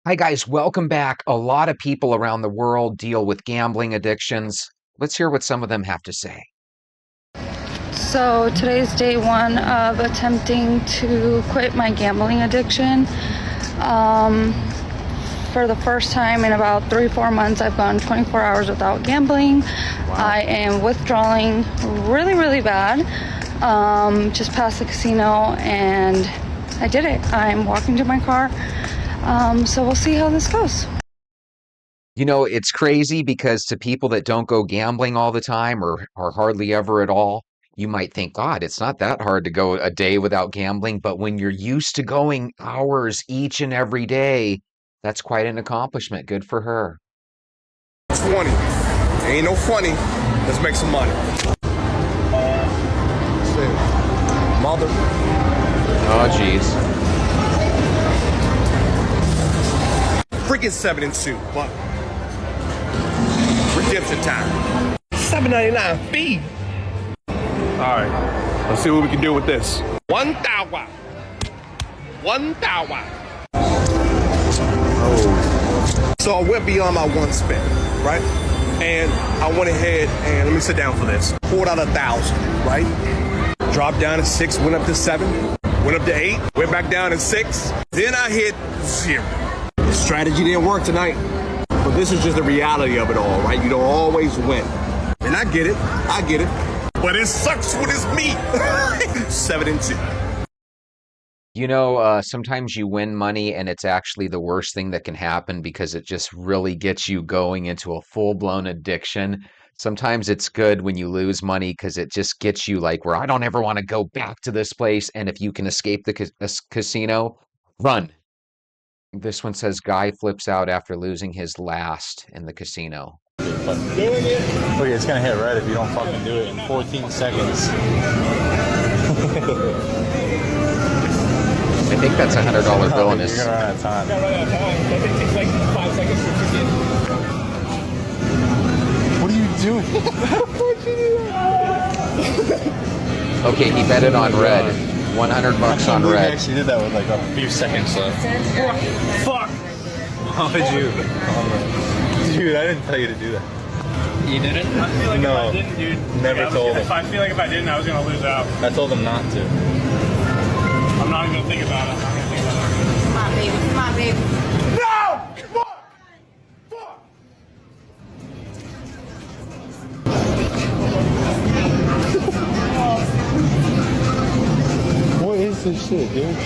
Hi, guys. Welcome back. A lot of people around the world deal with gambling addictions. Let's hear what some of them have to say. So today's day one of attempting to quit my gambling addiction. For the first time in about 3-4 months, I've gone 24 hours without gambling. Wow. I am withdrawing really bad. Just past the casino, and I did it. I'm walking to my car. So we'll see how this goes. You know, it's crazy because to people that don't go gambling all the time or hardly ever at all, you might think, God, it's not that hard to go a day without gambling. But when you're used to going hours each and every day, that's quite an accomplishment. Good for her. 20. Ain't no funny. Let's make some money. Mother. Oh, geez. Freaking 7 and 2, but redemption time. $7.99 fee. All right, let's see what we can do with this. 1,000. 1,000. Oh. So I went beyond my one spin, right? And I went ahead and let me sit down for this. Pulled out 1,000, right? Dropped down to 6, went up to 7, went up to 8, went back down to 6. Then I hit 0. The strategy didn't work tonight, but this is just the reality of it all, right? You don't always win. And I get it. But it sucks when it's me. 7 and 2. You know, sometimes you win money and it's actually the worst thing that can happen because it just really gets you going into a full-blown addiction. Sometimes it's good when you lose money because it just gets you like where I don't ever want to go back to this place. And if you can escape the casino, run. This one says guy flips out after losing his last in the casino. Look, it's gonna hit red if you don't fucking do it in 14 seconds. I think that's $100 bill in his. You're gonna run out of time. You're gonna run out of time. I think it takes like 5 seconds for 15. What are you doing? Okay, he bet it on red. $100 on He red. actually did that with like a few seconds left. Fuck! How would you? Dude, I didn't tell you to do that. You didn't? I feel like No, if I didn't, dude. never told him. I feel like if I didn't, I was gonna lose out. I told him not to. I'm not even gonna think about it. I'm not gonna think about it. Come on, baby. Come on, baby. No! Fuck! Fuck! What is this shit, dude?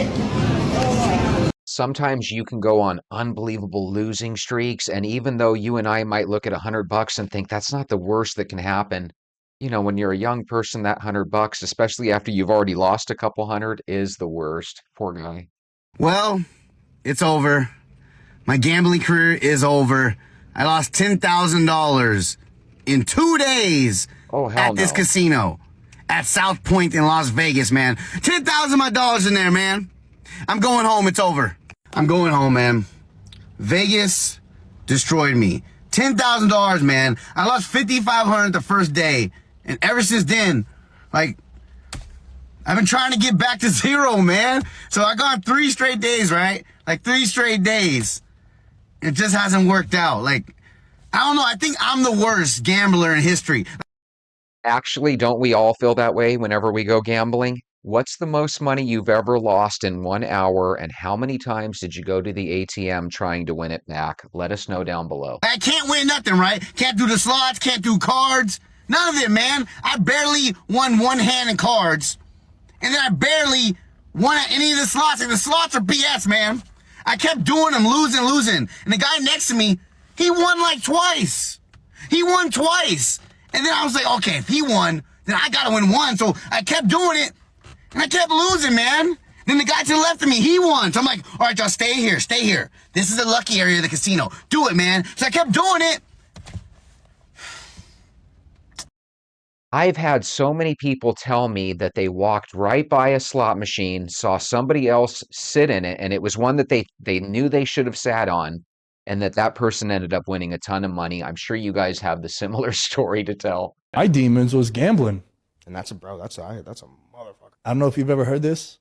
Sometimes you can go on unbelievable losing streaks, and even though you and I might look at $100 and think that's not the worst that can happen, you know, when you're a young person, that $100, especially after you've already lost a couple hundred, is the worst. Poor guy. Well, it's over. My gambling career is over. I lost $10,000 in 2 days Oh, hell at this no. casino at South Point in Las Vegas, man. 10,000 of my dollars in there, man. I'm going home. It's over. I'm going home, man. Vegas destroyed me. $10,000, man. I lost $5,500 the first day. And ever since then, like, I've been trying to get back to zero, man. So I gone 3 straight days, right? Like 3 straight days. It just hasn't worked out. Like, I don't know. I think I'm the worst gambler in history. Actually, don't we all feel that way whenever we go gambling? What's the most money you've ever lost in 1 hour, and how many times did you go to the ATM trying to win it back? Let us know down below. I can't win nothing, right? Can't do the slots, can't do cards. None of it, man. I barely won one hand in cards. And then I barely won at any of the slots. And the slots are BS, man. I kept doing them, losing. And the guy next to me, he won like twice. He won twice. And then I was like, okay, if he won, then I gotta win one. So I kept doing it. And I kept losing, man. Then the guy to the left of me, he won. So I'm like, all right, y'all, stay here. This is the lucky area of the casino. Do it, man. So I kept doing it. I've had so many people tell me that they walked right by a slot machine, saw somebody else sit in it, and it was one that they knew they should have sat on, and that person ended up winning a ton of money. I'm sure you guys have the similar story to tell. My demons was gambling. And that's a motherfucker. I don't know if you've ever heard this.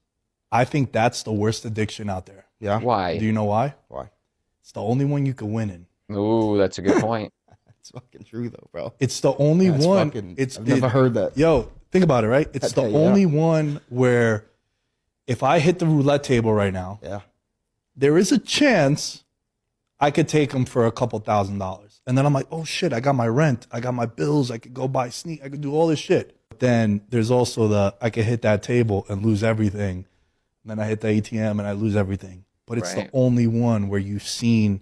I think that's the worst addiction out there. Yeah? Why? Do you know why? Why? It's the only one you can win in. Ooh, that's a good point. It's fucking true though, bro. It's the only That's one. fucking- It's I've never heard that. Yo, think about it, right? It's the Okay, yeah. only one where if I hit the roulette table right now, Yeah. there is a chance I could take them for a couple $1,000s. And then I'm like, oh shit, I got my rent, I got my bills, I could go buy sneak, I could do all this shit. Then there's also I could hit that table and lose everything. And then I hit the ATM and I lose everything. But it's Right. the only one where you've seen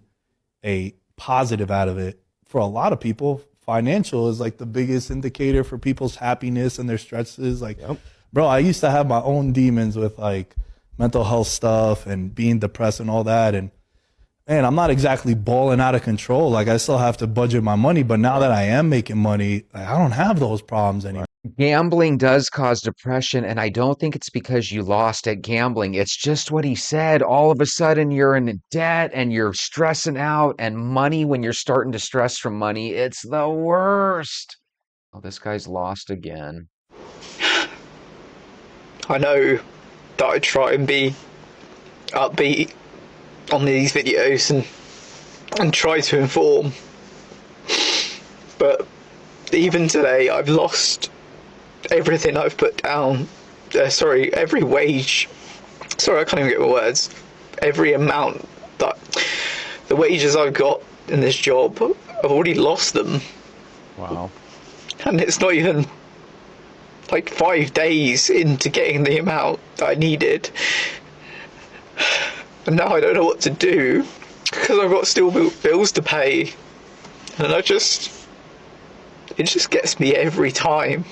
a positive out of it. For a lot of people, financial is like the biggest indicator for people's happiness and their stresses. Like, bro, I used to have my own demons with like mental health stuff and being depressed and all that. And man, I'm not exactly balling out of control. Like I still have to budget my money, but now that I am making money, like, I don't have those problems anymore. Gambling does cause depression, and I don't think it's because you lost at gambling. It's just what he said. All of a sudden, you're in debt and you're stressing out, and money, when you're starting to stress from money, it's the worst. Oh, this guy's lost again. I know that I try and be upbeat on these videos and try to inform, but even today I've lost everything I've put down. Every wage. Sorry, I can't even get my words. Every amount that the wages I've got in this job, I've already lost them. Wow. And it's not even like 5 days into getting the amount that I needed. And now I don't know what to do because I've got still bills to pay. And it just gets me every time.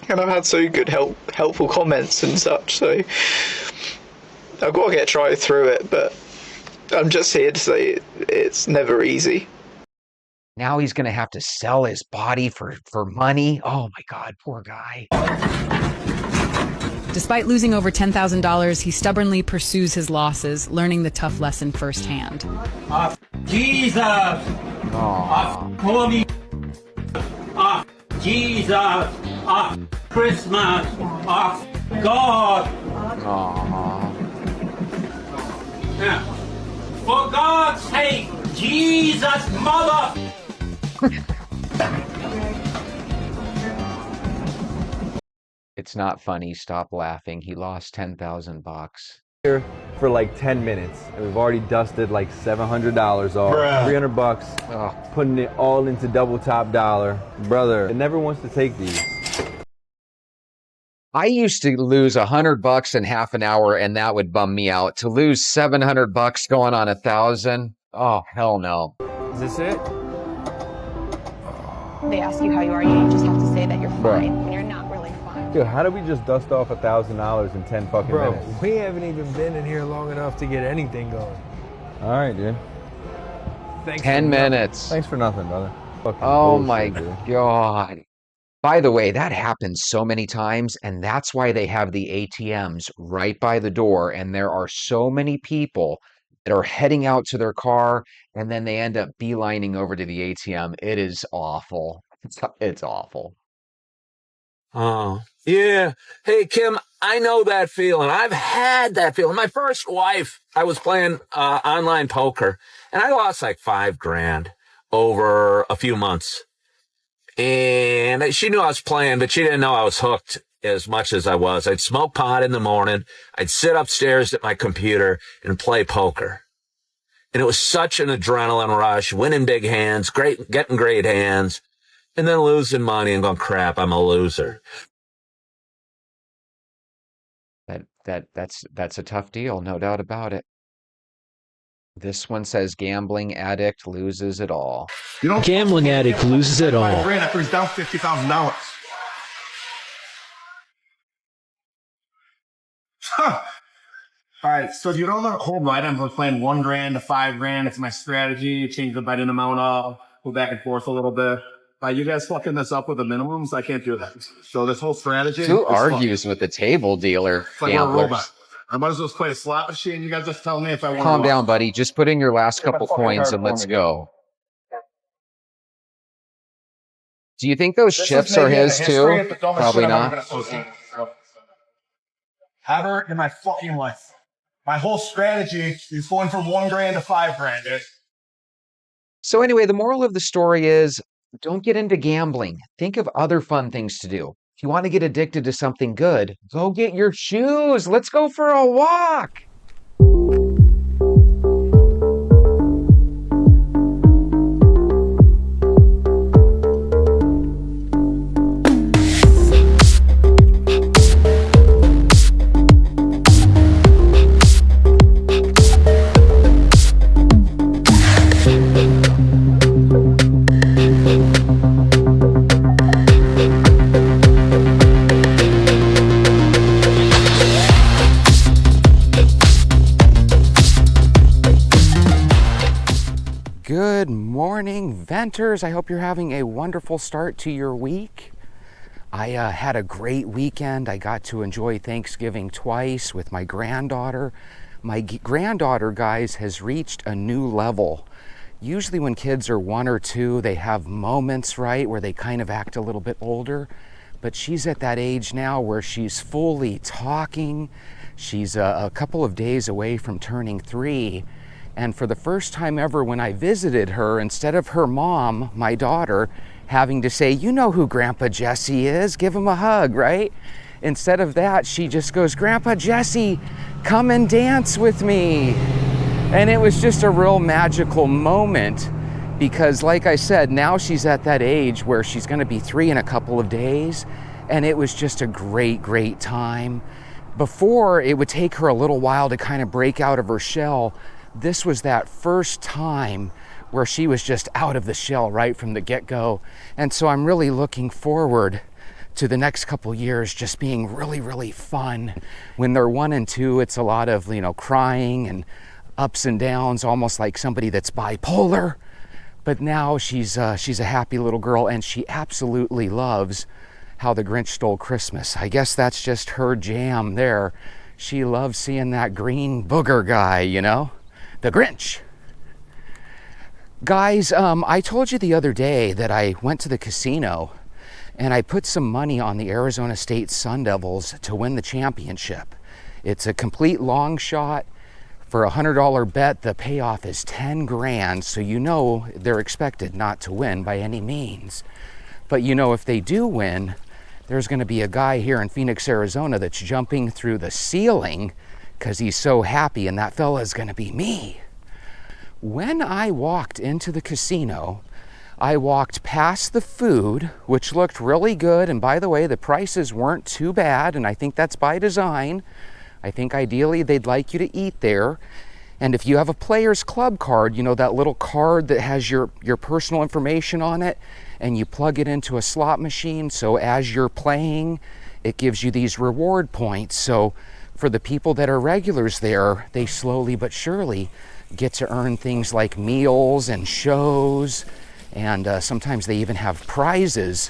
And I've had so good helpful comments and such, so I've got to try through it, but I'm just here to say it's never easy. Now he's going to have to sell his body for money. Oh my God, poor guy. Despite losing over $10,000, he stubbornly pursues his losses, learning the tough lesson firsthand. Jesus! Holy! Jesus! Christmas! God! Aww. Yeah. For God's sake, Jesus, mother! It's not funny. Stop laughing. He lost $10,000. Here for like 10 minutes, and we've already dusted like $700 off, Bruh. $300, Oh. putting it all into double top dollar. Brother, it never wants to take these. I used to lose $100 in half an hour, and that would bum me out. To lose $700 going on 1,000, oh hell no. Is this it? They ask you how you are, you just have to say that you're Bruh. fine when you're not really fine. Dude, how did we just dust off $1,000 in 10 fucking Bro, minutes? we haven't even been in here long enough to get anything going. All right, dude. Thanks 10 for minutes. Thanks for nothing, brother. Fucking Oh bullshit, my dude. God. By the way, that happens so many times, and that's why they have the ATMs right by the door. And there are so many people that are heading out to their car, and then they end up beelining over to the ATM. It is awful. It's awful. Oh, yeah. Hey, Kim, I know that feeling. I've had that feeling. My first wife, I was playing online poker, and I lost like $5,000 over a few months. And she knew I was playing, but she didn't know I was hooked as much as I was. I'd smoke pot in the morning. I'd sit upstairs at my computer and play poker. And it was such an adrenaline rush, winning big hands, getting great hands, and then losing money and going, crap, I'm a loser. That's a tough deal, no doubt about it. This one says gambling addict loses it all. You know, Gambling addict loses it all. $5,000 after he's down $50,000. Huh. All right, so if you don't know the whole ride, I'm playing $1,000 to $5,000. It's my strategy. Change the betting amount up, go back and forth a little bit. You guys fucking this up with the minimums. I can't do that. So this whole strategy. Who argues with the table dealer? It's like we're a Gamblers. robot. I might as well just play a slot machine. You guys just tell me if I want. Calm down, buddy. Just put in your last couple coins and let's go. Do you think those chips are his too? Probably not. Ever in my fucking life. My whole strategy is going from $1,000 to $5,000, dude. So anyway, the moral of the story is don't get into gambling. Think of other fun things to do. If you want to get addicted to something good, go get your shoes. Let's go for a walk. Good morning, venters. I hope you're having a wonderful start to your week. I had a great weekend. I got to enjoy Thanksgiving twice with my granddaughter. My granddaughter, guys, has reached a new level. Usually when kids are 1 or 2, they have moments, right, where they kind of act a little bit older. But she's at that age now where she's fully talking. She's a couple of days away from turning 3. And for the first time ever, when I visited her, instead of her mom, my daughter, having to say, you know who Grandpa Jesse is, give him a hug, right? Instead of that, she just goes, Grandpa Jesse, come and dance with me. And it was just a real magical moment because, like I said, now she's at that age where she's going to be 3 in a couple of days. And it was just a great, great time. Before, it would take her a little while to kind of break out of her shell. This was that first time where she was just out of the shell right from the get-go. And so I'm really looking forward to the next couple years just being really, really fun. When they're 1 and 2, it's a lot of, crying and ups and downs, almost like somebody that's bipolar. But now she's a happy little girl, and she absolutely loves How the Grinch Stole Christmas. I guess that's just her jam there. She loves seeing that green booger guy, the Grinch. Guys, I told you the other day that I went to the casino and I put some money on the Arizona State Sun Devils to win the championship. It's a complete long shot. For a $100 bet, the payoff is 10 grand, so they're expected not to win by any means. But if they do win, there's going to be a guy here in Phoenix, Arizona that's jumping through the ceiling because he's so happy, and that fella is going to be me. When I walked into the casino, I walked past the food, which looked really good, and by the way, the prices weren't too bad, and I think that's by design. I think ideally they'd like you to eat there. And if you have a Players Club card, that little card that has your personal information on it, and you plug it into a slot machine, so as you're playing, it gives you these reward points. So for the people that are regulars there, they slowly but surely get to earn things like meals and shows, and sometimes they even have prizes.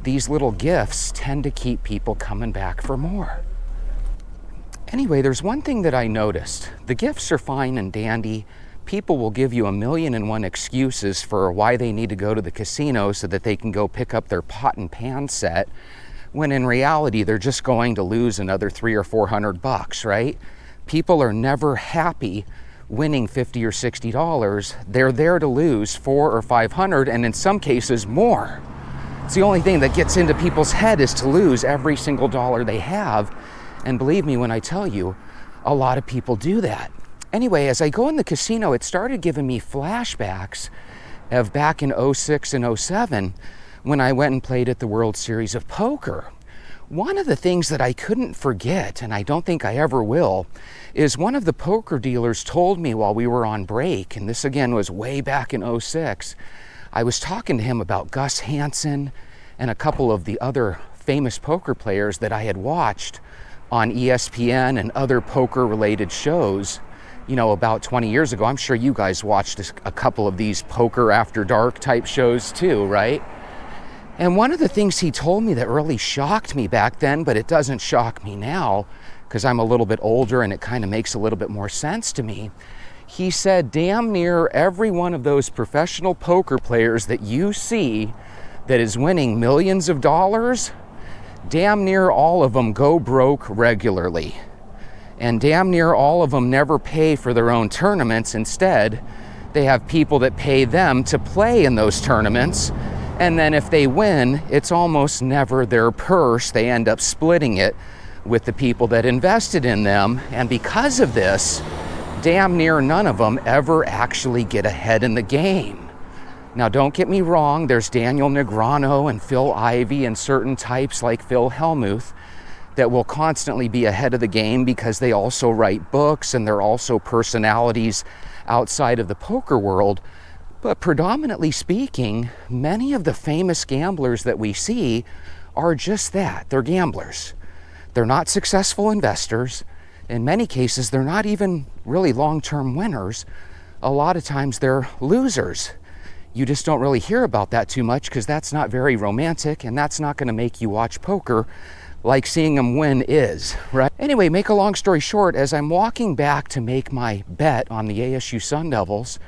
These little gifts tend to keep people coming back for more. Anyway, there's one thing that I noticed. The gifts are fine and dandy. People will give you 1,000,001 excuses for why they need to go to the casino so that they can go pick up their pot and pan set, when in reality, they're just going to lose another $300 or $400, right? People are never happy winning $50 or $60. They're there to lose $400 or $500, and in some cases more. It's the only thing that gets into people's head is to lose every single dollar they have. And believe me when I tell you, a lot of people do that. Anyway, as I go in the casino, it started giving me flashbacks of back in 06 and 07 when I went and played at the World Series of Poker. One of the things that I couldn't forget, and I don't think I ever will, is one of the poker dealers told me while we were on break, and this again was way back in 06, I was talking to him about Gus Hansen and a couple of the other famous poker players that I had watched on ESPN and other poker-related shows, about 20 years ago. I'm sure you guys watched a couple of these poker after dark type shows too, right? And one of the things he told me that really shocked me back then, but it doesn't shock me now because I'm a little bit older and it kind of makes a little bit more sense to me. He said damn near every one of those professional poker players that you see that is winning millions of dollars, damn near all of them go broke regularly. And damn near all of them never pay for their own tournaments. Instead, they have people that pay them to play in those tournaments. And then if they win, it's almost never their purse. They end up splitting it with the people that invested in them. And because of this, damn near none of them ever actually get ahead in the game. Now, don't get me wrong, there's Daniel Negreanu and Phil Ivey and certain types like Phil Hellmuth that will constantly be ahead of the game because they also write books and they're also personalities outside of the poker world. But predominantly speaking, many of the famous gamblers that we see are just that. They're gamblers. They're not successful investors. In many cases, they're not even really long-term winners. A lot of times they're losers. You just don't really hear about that too much because that's not very romantic and that's not going to make you watch poker like seeing them win is, right? Anyway, make a long story short, as I'm walking back to make my bet on the ASU Sun Devils,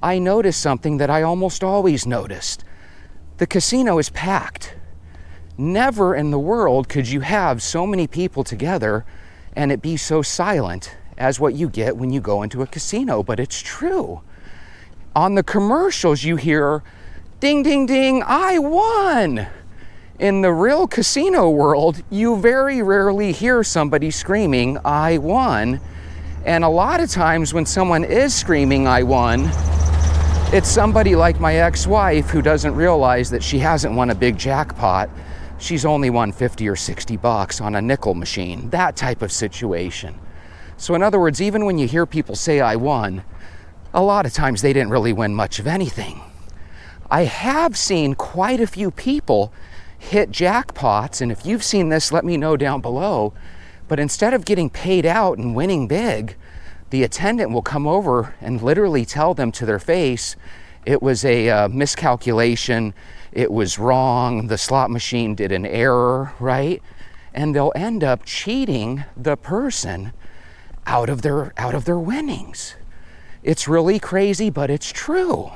I noticed something that I almost always noticed. The casino is packed. Never in the world could you have so many people together and it be so silent as what you get when you go into a casino, but it's true. On the commercials you hear, ding, ding, ding, I won. In the real casino world, you very rarely hear somebody screaming, I won. And a lot of times when someone is screaming, I won, it's somebody like my ex-wife who doesn't realize that she hasn't won a big jackpot. She's only won 50 or 60 bucks on a nickel machine, that type of situation. So in other words, even when you hear people say I won, a lot of times they didn't really win much of anything. I have seen quite a few people hit jackpots, and if you've seen this, let me know down below. But instead of getting paid out and winning big, the attendant will come over and literally tell them to their face, it was a miscalculation, it was wrong, the slot machine did an error, right? And they'll end up cheating the person out of their winnings. It's really crazy, but it's true.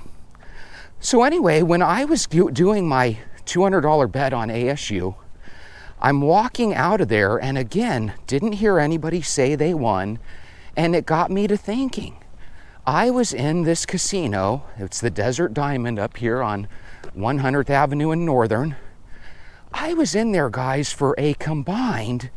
So anyway, when I was doing my $200 bet on ASU, I'm walking out of there and again, didn't hear anybody say they won, and it got me to thinking. I was in this casino, it's the Desert Diamond up here on 100th Avenue in Northern. I was in there, guys, for a combined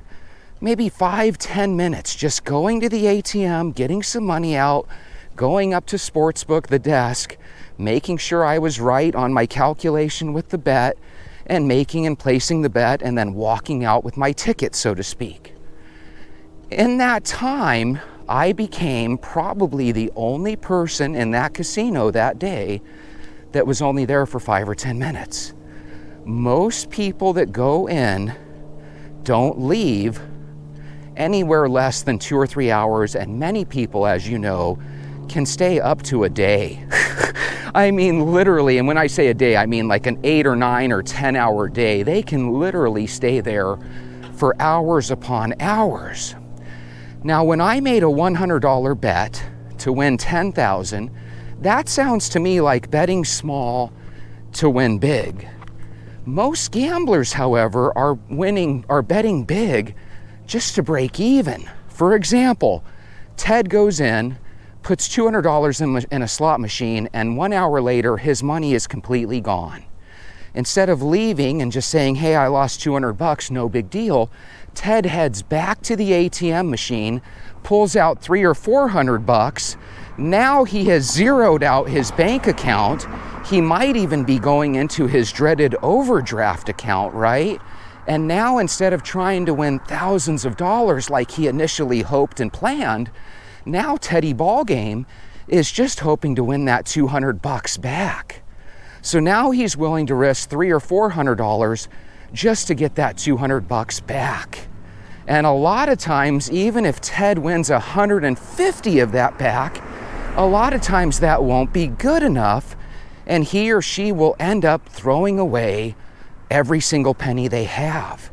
maybe 5-10 minutes, just going to the ATM, getting some money out, going up to Sportsbook, the desk, making sure I was right on my calculation with the bet, and making and placing the bet, and then walking out with my ticket, so to speak. In that time, I became probably the only person in that casino that day that was only there for 5 or 10 minutes. Most people that go in don't leave anywhere less than 2 or 3 hours, and many people, as you know, can stay up to a day. I mean, literally, and when I say a day, I mean like an 8 or 9 or 10-hour day. They can literally stay there for hours upon hours. Now, when I made a $100 bet to win $10,000, that sounds to me like betting small to win big. Most gamblers, however, are betting big just to break even. For example, Ted goes in, puts $200 in a slot machine, and 1 hour later, his money is completely gone. Instead of leaving and just saying, hey, I lost 200 bucks, no big deal, Ted heads back to the ATM machine, pulls out 300 or 400 bucks. Now he has zeroed out his bank account. He might even be going into his dreaded overdraft account, right? And now instead of trying to win thousands of dollars like he initially hoped and planned, now Teddy Ballgame is just hoping to win that 200 bucks back. So now he's willing to risk $300 or $400 just to get that 200 bucks back. And a lot of times, even if Ted wins 150 of that back, a lot of times that won't be good enough, and he or she will end up throwing away every single penny they have.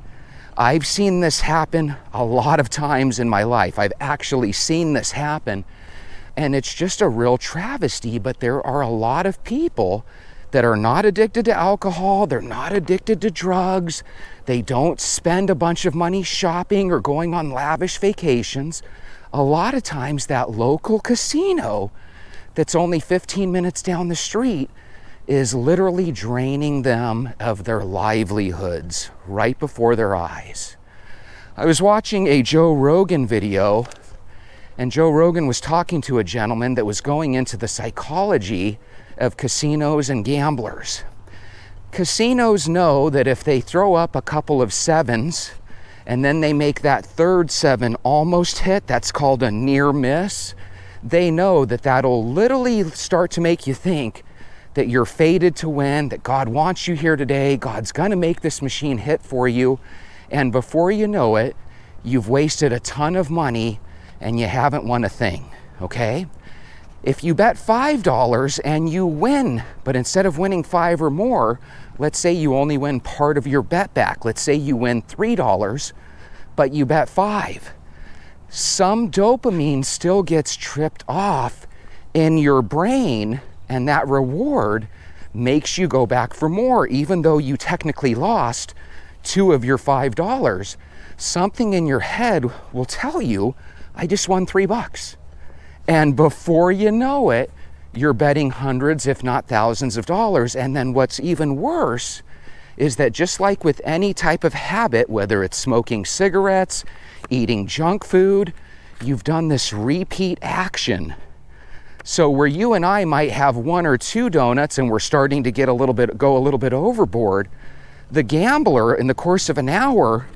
I've seen this happen a lot of times in my life. I've actually seen this happen, and it's just a real travesty, but there are a lot of people that are not addicted to alcohol, they're not addicted to drugs, they don't spend a bunch of money shopping or going on lavish vacations, a lot of times that local casino that's only 15 minutes down the street is literally draining them of their livelihoods right before their eyes. I was watching a Joe Rogan video, and Joe Rogan was talking to a gentleman that was going into the psychology of casinos and gamblers. Casinos know that if they throw up a couple of sevens and then they make that third seven almost hit, that's called a near miss, they know that that'll literally start to make you think that you're fated to win, that God wants you here today, God's gonna make this machine hit for you, and before you know it, you've wasted a ton of money and you haven't won a thing, okay? If you bet $5 and you win, but instead of winning 5 or more, let's say you only win part of your bet back. Let's say you win $3, but you bet 5. Some dopamine still gets tripped off in your brain, and that reward makes you go back for more, even though you technically lost 2 of your $5. Something in your head will tell you, I just won $3. And before you know it, you're betting hundreds, if not thousands of dollars. And then what's even worse is that just like with any type of habit, whether it's smoking cigarettes, eating junk food, you've done this repeat action. So where you and I might have 1 or 2 donuts and we're starting to go a little bit overboard, the gambler in the course of an hour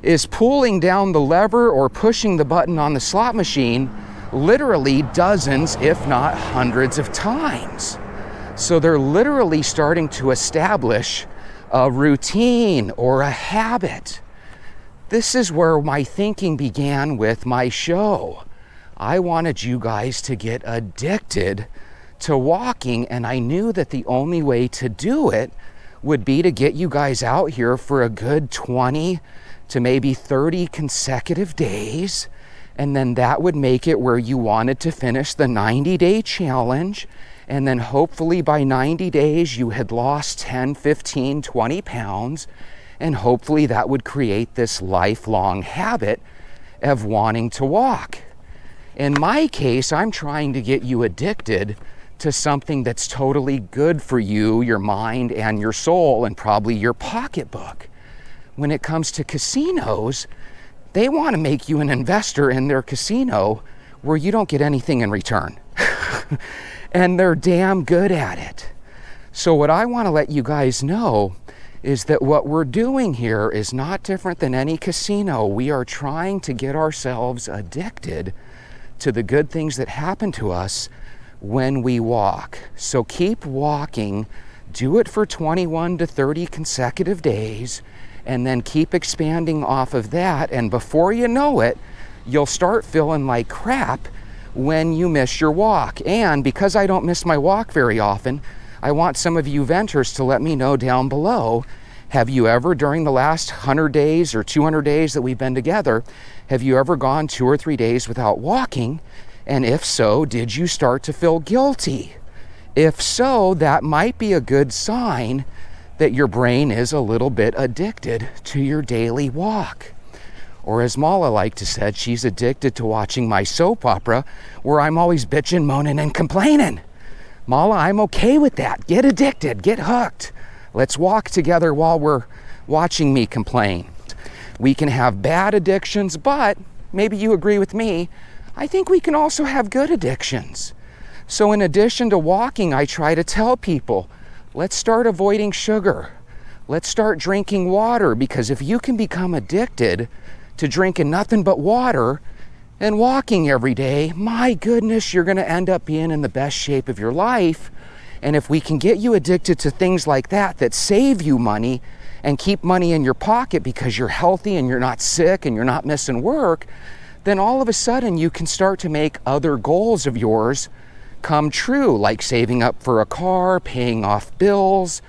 is pulling down the lever or pushing the button on the slot machine literally dozens, if not hundreds of times. So they're literally starting to establish a routine or a habit. This is where my thinking began with my show. I wanted you guys to get addicted to walking, and I knew that the only way to do it would be to get you guys out here for a good 20 to maybe 30 consecutive days. And then that would make it where you wanted to finish the 90-day challenge. And then hopefully by 90 days, you had lost 10, 15, 20 pounds. And hopefully that would create this lifelong habit of wanting to walk. In my case, I'm trying to get you addicted to something that's totally good for you, your mind and your soul, and probably your pocketbook. When it comes to casinos, they want to make you an investor in their casino where you don't get anything in return. And they're damn good at it. So what I want to let you guys know is that what we're doing here is not different than any casino. We are trying to get ourselves addicted to the good things that happen to us when we walk. So keep walking, do it for 21 to 30 consecutive days, and then keep expanding off of that. And before you know it, you'll start feeling like crap when you miss your walk. And because I don't miss my walk very often, I want some of you venters to let me know down below, have you ever, during the last 100 days or 200 days that we've been together, have you ever gone 2 or 3 days without walking? And if so, did you start to feel guilty? If so, that might be a good sign that your brain is a little bit addicted to your daily walk. Or as Mala liked to said, she's addicted to watching my soap opera where I'm always bitching, moaning, and complaining. Mala, I'm okay with that. Get addicted, get hooked. Let's walk together while we're watching me complain. We can have bad addictions, but maybe you agree with me, I think we can also have good addictions. So in addition to walking, I try to tell people, let's start avoiding sugar. Let's start drinking water, because if you can become addicted to drinking nothing but water and walking every day, my goodness, you're going to end up being in the best shape of your life. And if we can get you addicted to things like that, that save you money and keep money in your pocket because you're healthy and you're not sick and you're not missing work, then all of a sudden you can start to make other goals of yours come true, like saving up for a car, paying off bills,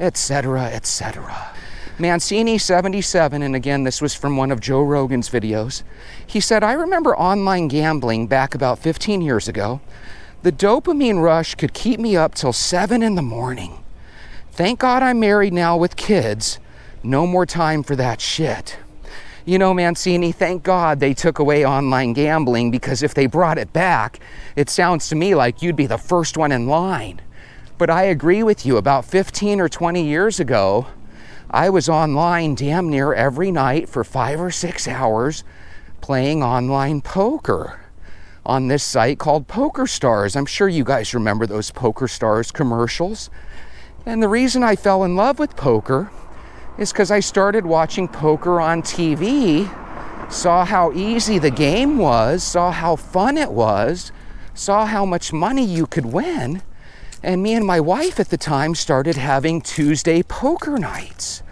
etc., etc. Mancini 77, and again, this was from one of Joe Rogan's videos. He said, I remember online gambling back about 15 years ago. The dopamine rush could keep me up till 7 in the morning. Thank God I'm married now with kids. No more time for that shit. You know, Mancini, thank God they took away online gambling, because if they brought it back, it sounds to me like you'd be the first one in line. But I agree with you. About 15 or 20 years ago, I was online damn near every night for 5 or 6 hours playing online poker on this site called Poker Stars. I'm sure you guys remember those Poker Stars commercials. And the reason I fell in love with poker is because I started watching poker on TV, saw how easy the game was, saw how fun it was, saw how much money you could win, and me and my wife at the time started having Tuesday poker nights.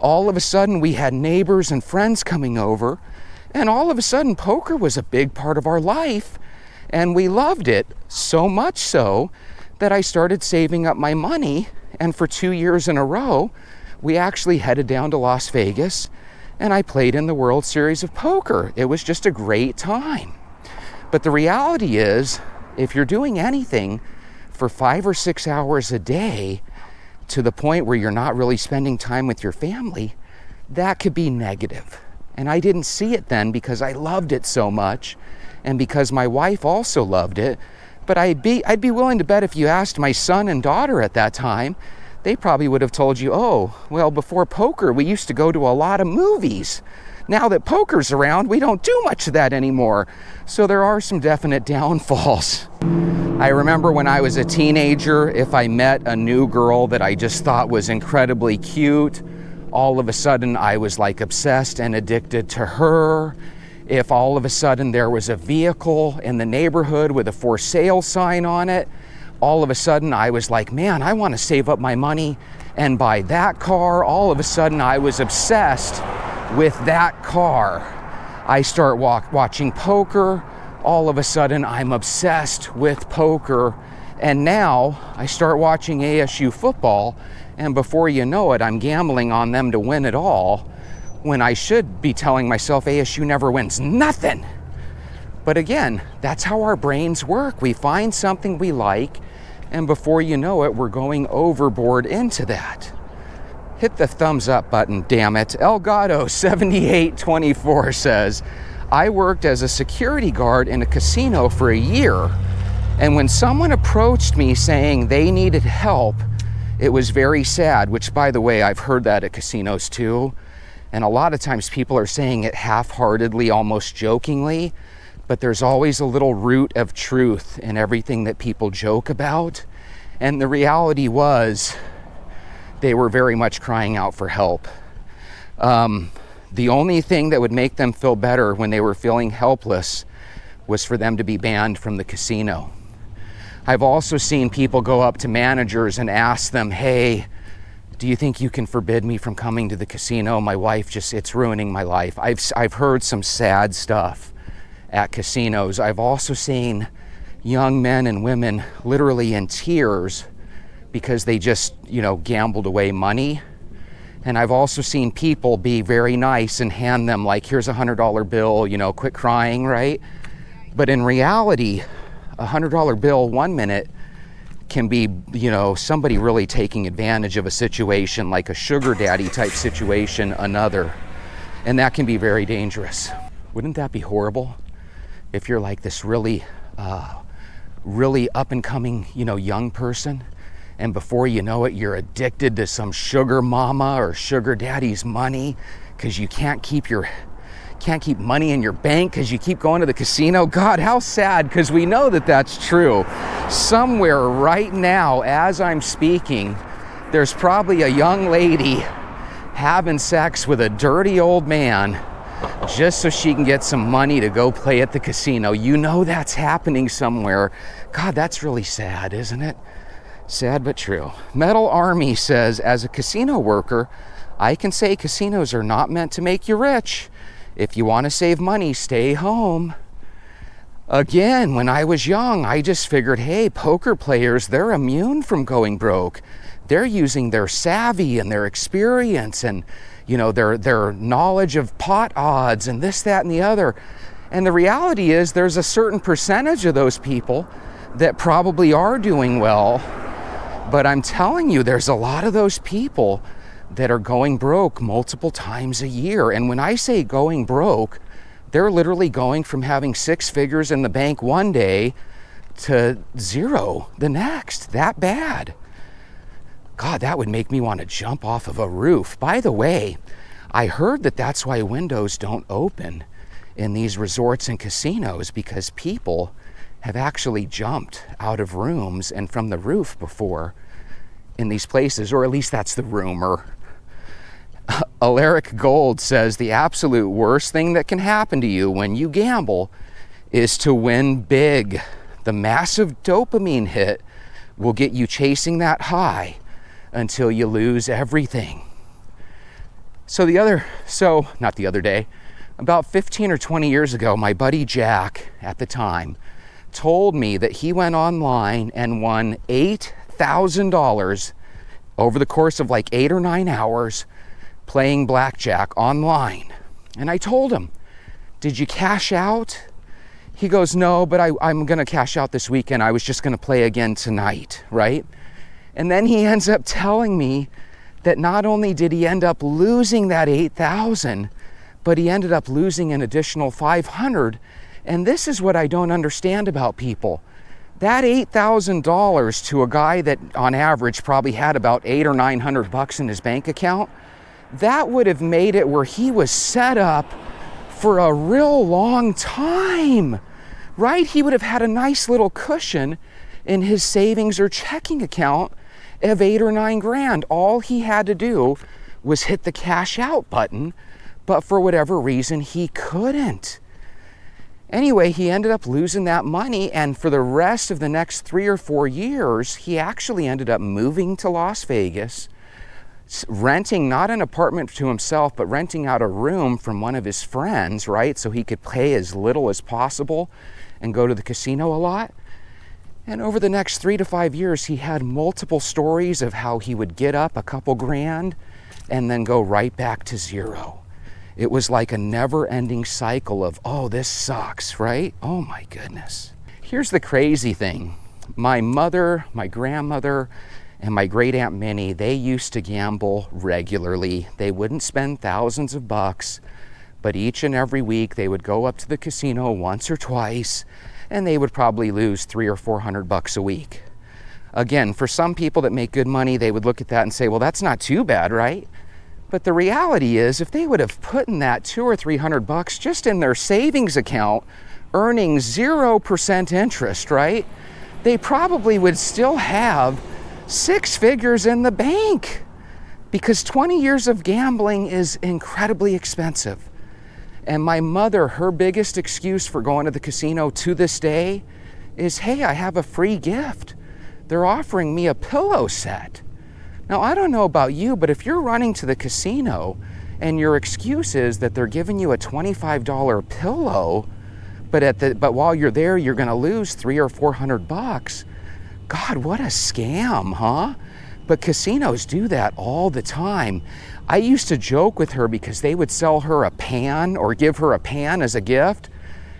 All of a sudden we had neighbors and friends coming over, and all of a sudden poker was a big part of our life, and we loved it, so much so that I started saving up my money, and for 2 years in a row, we actually headed down to Las Vegas and I played in the World Series of Poker. It was just a great time. But the reality is, if you're doing anything for 5 or 6 hours a day to the point where you're not really spending time with your family, that could be negative. And I didn't see it then because I loved it so much and because my wife also loved it. But I'd be willing to bet if you asked my son and daughter at that time, they probably would have told you, oh, well, before poker, we used to go to a lot of movies. Now that poker's around, we don't do much of that anymore. So there are some definite downfalls. I remember when I was a teenager, if I met a new girl that I just thought was incredibly cute, all of a sudden I was like obsessed and addicted to her. If all of a sudden there was a vehicle in the neighborhood with a for sale sign on it, all of a sudden I was like, man, I want to save up my money and buy that car. All of a sudden I was obsessed with that car. I start watching poker. All of a sudden I'm obsessed with poker. And now I start watching ASU football, and before you know it, I'm gambling on them to win it all, when I should be telling myself ASU never wins nothing. But again, that's how our brains work. We find something we like, and before you know it, we're going overboard into that. Hit the thumbs up button, damn it. Elgato7824 says, I worked as a security guard in a casino for a year, and when someone approached me saying they needed help, it was very sad, which, by the way, I've heard that at casinos too. And a lot of times people are saying it half-heartedly, almost jokingly, but there's always a little root of truth in everything that people joke about. And the reality was, they were very much crying out for help. The only thing that would make them feel better when they were feeling helpless was for them to be banned from the casino. I've also seen people go up to managers and ask them, hey, do you think you can forbid me from coming to the casino? My wife it's ruining my life. I've heard some sad stuff at casinos. I've also seen young men and women literally in tears because they just, gambled away money. And I've also seen people be very nice and hand them like, here's a $100 bill, quit crying, right? But in reality, a $100 bill 1 minute can be, somebody really taking advantage of a situation, like a sugar daddy type situation, another. And that can be very dangerous. Wouldn't that be horrible? If you're like this really up and coming, young person, and before you know it, you're addicted to some sugar mama or sugar daddy's money because you can't keep money in your bank because you keep going to the casino. God, how sad, because we know that that's true. Somewhere right now, as I'm speaking, there's probably a young lady having sex with a dirty old man just so she can get some money to go play at the casino. You know that's happening somewhere. God, that's really sad, isn't it? Sad but true. Metal Army says, as a casino worker, I can say casinos are not meant to make you rich. If you want to save money, stay home. Again, when I was young, I just figured, hey, poker players, they're immune from going broke. They're using their savvy and their experience and, their knowledge of pot odds and this, that, and the other. And the reality is there's a certain percentage of those people that probably are doing well. But I'm telling you, there's a lot of those people that are going broke multiple times a year. And when I say going broke, they're literally going from having 6 figures in the bank one day to 0 the next. That bad. God, that would make me want to jump off of a roof. By the way, I heard that that's why windows don't open in these resorts and casinos, because people have actually jumped out of rooms and from the roof before in these places, or at least that's the rumor. Alaric Gold says the absolute worst thing that can happen to you when you gamble is to win big. The massive dopamine hit will get you chasing that high until you lose everything. Not the other day, about 15 or 20 years ago, my buddy Jack at the time told me that he went online and won $8,000 over the course of like 8 or 9 hours playing blackjack online. And I told him, did you cash out? He goes, no, but I'm gonna cash out this weekend. I was just gonna play again tonight, right? And then he ends up telling me that not only did he end up losing that 8,000, but he ended up losing an additional 500. And this is what I don't understand about people. That $8,000 to a guy that on average probably had about 800 or 900 bucks in his bank account, that would have made it where he was set up for a real long time, right? He would have had a nice little cushion in his savings or checking account of 8 or 9 grand. All he had to do was hit the cash out button, but for whatever reason, he couldn't. Anyway, he ended up losing that money, and for the rest of the next 3 or 4 years, he actually ended up moving to Las Vegas, renting not an apartment to himself, but renting out a room from one of his friends, right? So he could pay as little as possible and go to the casino a lot. And over the next 3 to 5 years, he had multiple stories of how he would get up a couple grand and then go right back to 0. It was like a never-ending cycle of, oh, this sucks, right? Oh my goodness. Here's the crazy thing. My mother, my grandmother, and my great Aunt Minnie, they used to gamble regularly. They wouldn't spend thousands of bucks, but each and every week they would go up to the casino once or twice, and they would probably lose 300 or 400 bucks a week. Again, for some people that make good money, they would look at that and say, well, that's not too bad, right? But the reality is, if they would have put in that 200 or 300 bucks just in their savings account, earning 0% interest, right? They probably would still have 6 figures in the bank, because 20 years of gambling is incredibly expensive. And my mother, her biggest excuse for going to the casino to this day is, hey, I have a free gift. They're offering me a pillow set. Now, I don't know about you, but if you're running to the casino and your excuse is that they're giving you a $25 pillow, but while you're there, you're gonna lose 300 or 400 bucks. God, what a scam, huh? But casinos do that all the time. I used to joke with her because they would sell her a pan or give her a pan as a gift.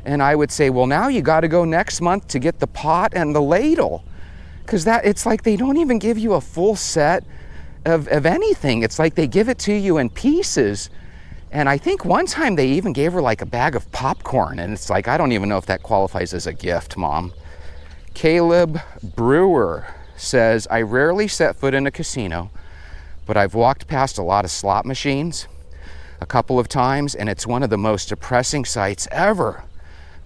And I would say, well, now you got to go next month to get the pot and the ladle. Because it's like they don't even give you a full set of anything. It's like they give it to you in pieces. And I think one time they even gave her like a bag of popcorn. And it's like, I don't even know if that qualifies as a gift, Mom. Caleb Brewer says, I rarely set foot in a casino, but I've walked past a lot of slot machines a couple of times, and it's one of the most depressing sights ever.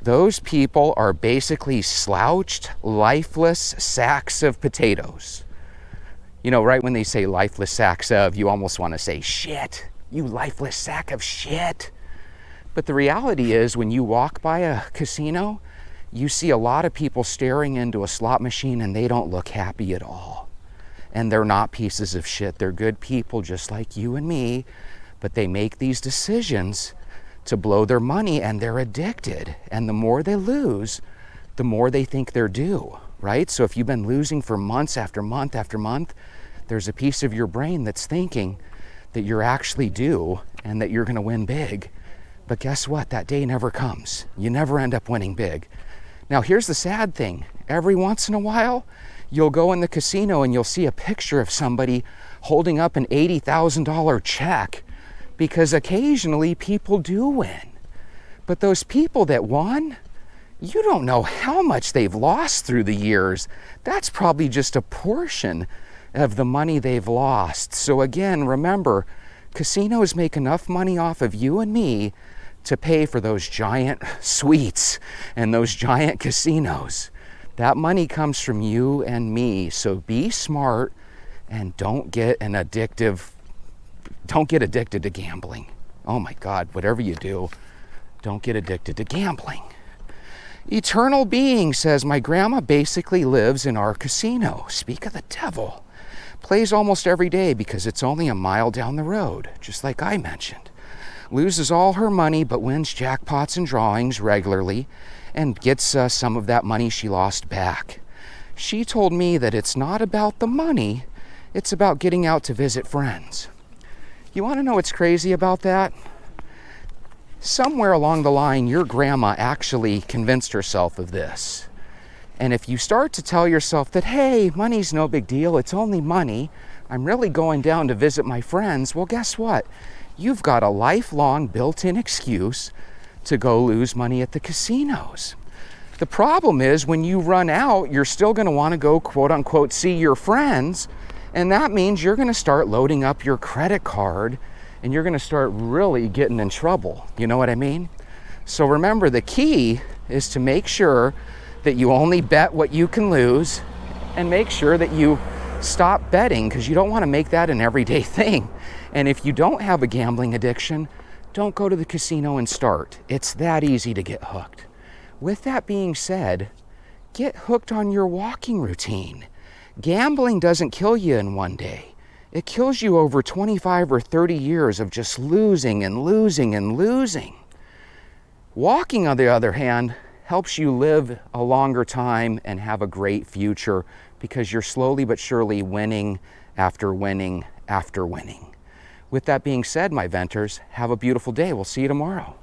Those people are basically slouched, lifeless sacks of potatoes. You know, right when they say lifeless sacks of, you almost want to say, shit, you lifeless sack of shit. But the reality is, when you walk by a casino, you see a lot of people staring into a slot machine and they don't look happy at all. And they're not pieces of shit. They're good people just like you and me, but they make these decisions to blow their money and they're addicted. And the more they lose, the more they think they're due, right? So if you've been losing for months after month after month, there's a piece of your brain that's thinking that you're actually due and that you're gonna win big. But guess what? That day never comes. You never end up winning big. Now here's the sad thing. Every once in a while, You'll go in the casino and you'll see a picture of somebody holding up an $80,000 check, because occasionally people do win. But those people that won, you don't know how much they've lost through the years. That's probably just a portion of the money they've lost. So again, remember, casinos make enough money off of you and me to pay for those giant suites and those giant casinos. That money comes from you and me. So be smart and don't get addicted to gambling. Oh my God, whatever you do, don't get addicted to gambling. Eternal Being says, my grandma basically lives in our casino. Speak of the devil. Plays almost every day because it's only a mile down the road, just like I mentioned. Loses all her money but wins jackpots and drawings regularly and gets some of that money she lost back. She told me that it's not about the money, it's about getting out to visit friends. You want to know what's crazy about that? Somewhere along the line, your grandma actually convinced herself of this. And if you start to tell yourself that, hey, money's no big deal, it's only money, I'm really going down to visit my friends, well, guess what? You've got a lifelong built-in excuse to go lose money at the casinos. The problem is when you run out, you're still going to want to go, quote unquote, see your friends. And that means you're going to start loading up your credit card and you're going to start really getting in trouble. You know what I mean? So remember, the key is to make sure that you only bet what you can lose, and make sure that you stop betting, because you don't want to make that an everyday thing. And if you don't have a gambling addiction, don't go to the casino and start. It's that easy to get hooked. With that being said, get hooked on your walking routine. Gambling doesn't kill you in one day. It kills you over 25 or 30 years of just losing and losing and losing. Walking, on the other hand, helps you live a longer time and have a great future, because you're slowly but surely winning after winning after winning. With that being said, my venters, have a beautiful day. We'll see you tomorrow.